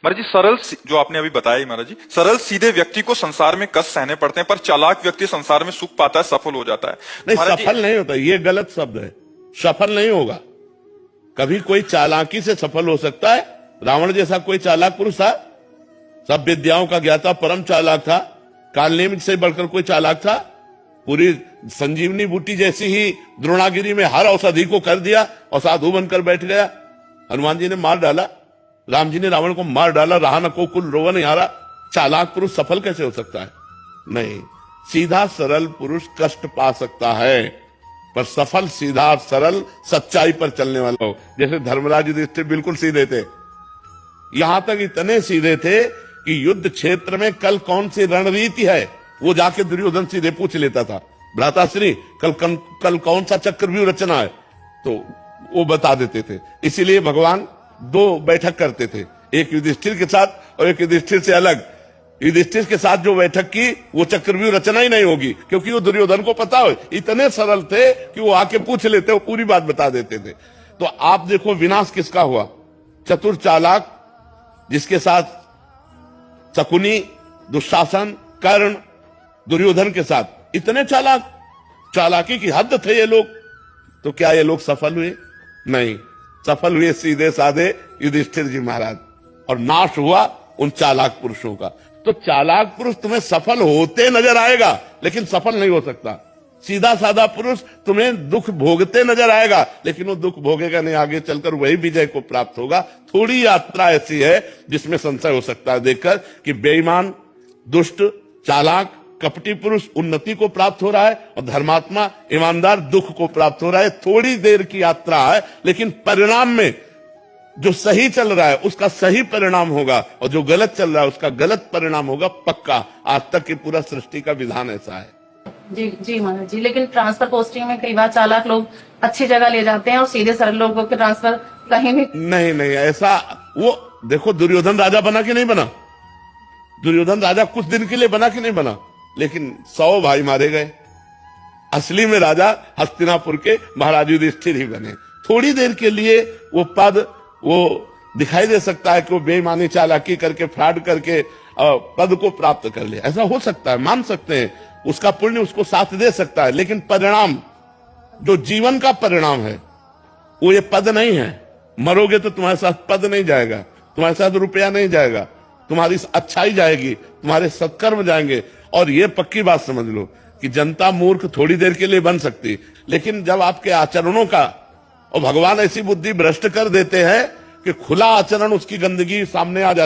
महाराज जी, जो आपने अभी बताया महाराज जी, सरल सीधे व्यक्ति को संसार में कष्ट सहने पड़ते हैं, पर चालाक व्यक्ति संसार में सुख पाता है, सफल हो जाता है। नहीं, महाराज सफल नहीं होता, ये गलत शब्द है। सफल नहीं होगा। कभी कोई चालाकी से सफल हो सकता है। रावण जैसा कोई चालाक पुरुष था, सब विद्याओं का ज्ञाता, परम चालाक था। कालनेमित से बढ़कर कोई चालाक था? पूरी संजीवनी बूटी जैसी ही द्रोणागिरी में हर औषधि को कर दिया और साधु बनकर बैठ गया। हनुमान जी ने मार डाला, राम जी ने रावण को मार डाला, रहा न को कुल रोवन हारा। चालाक पुरुष सफल कैसे हो सकता है? नहीं, सीधा सरल पुरुष कष्ट पा सकता है, पर सफल सीधा सरल सच्चाई पर चलने वाला हो। जैसे धर्मराज युधिष्ठिर बिल्कुल सीधे थे, यहां तक इतने सीधे थे कि युद्ध क्षेत्र में कल कौन सी रणनीति है वो जाके दुर्योधन सीधे पूछ लेता था। भ्राताश्री, कल कौन सा चक्रव्यूह रचना है, तो वो बता देते थे। इसीलिए भगवान दो बैठक करते थे, एक युधिष्ठिर के साथ और एक युधिष्ठिर से अलग। युधिष्ठिर के साथ जो बैठक की वो चक्रव्यूह रचना ही नहीं होगी, क्योंकि वो दुर्योधन को पता हो। इतने सरल थे कि वो आके पूछ लेते, वो पूरी बात बता देते थे। तो आप देखो विनाश किसका हुआ? चतुर चालाक, जिसके साथ शकुनी, दुशासन, कर्ण, दुर्योधन के साथ इतने चालाक, चालाकी की हद थे ये लोग। तो क्या ये लोग सफल हुए? नहीं, सफल हुए सीधे साधे युधिष्ठिर जी महाराज, और नाश हुआ उन चालाक पुरुषों का। तो चालाक पुरुष तुम्हें सफल होते नजर आएगा, लेकिन सफल नहीं हो सकता। सीधा साधा पुरुष तुम्हें दुख भोगते नजर आएगा, लेकिन वो दुख भोगेगा नहीं, आगे चलकर वही विजय को प्राप्त होगा। थोड़ी यात्रा ऐसी है जिसमें संशय हो सकता है देखकर कि बेईमान, दुष्ट, चालाक, कपटी पुरुष उन्नति को प्राप्त हो रहा है और धर्मात्मा, ईमानदार दुख को प्राप्त हो रहा है। थोड़ी देर की यात्रा है, लेकिन परिणाम में जो सही चल रहा है उसका सही परिणाम होगा, और जो गलत चल रहा है उसका गलत परिणाम होगा पक्का। आज तक की पूरा सृष्टि का विधान ऐसा है। जी जी महाराज जी, लेकिन ट्रांसफर पोस्टिंग में कई बार चालाक लोग अच्छी जगह ले जाते हैं और सीधे सरल लोगों के ट्रांसफर कहीं भी नहीं ऐसा। वो देखो, दुर्योधन राजा बना कि नहीं बना? दुर्योधन राजा कुछ दिन के लिए बना कि नहीं बना? लेकिन 100 भाई मारे गए। असली में राजा हस्तिनापुर के महाराज युधिष्ठिर ही बने। थोड़ी देर के लिए वो पद, वो दिखाई दे सकता है कि वो बेईमानी, चालाकी करके, फ्रॉड करके पद को प्राप्त कर ले। ऐसा हो सकता है, मान सकते हैं, उसका पुण्य उसको साथ दे सकता है। लेकिन परिणाम, जो जीवन का परिणाम है, वो ये पद नहीं है। मरोगे तो तुम्हारे साथ पद नहीं जाएगा, तुम्हारे साथ रुपया नहीं जाएगा, तुम्हारी अच्छाई जाएगी, तुम्हारे सत्कर्म जाएंगे। और ये पक्की बात समझ लो कि जनता मूर्ख थोड़ी देर के लिए बन सकती, लेकिन जब आपके आचरणों का, और भगवान ऐसी बुद्धि भ्रष्ट कर देते हैं कि खुला आचरण, उसकी गंदगी सामने आ जाती है।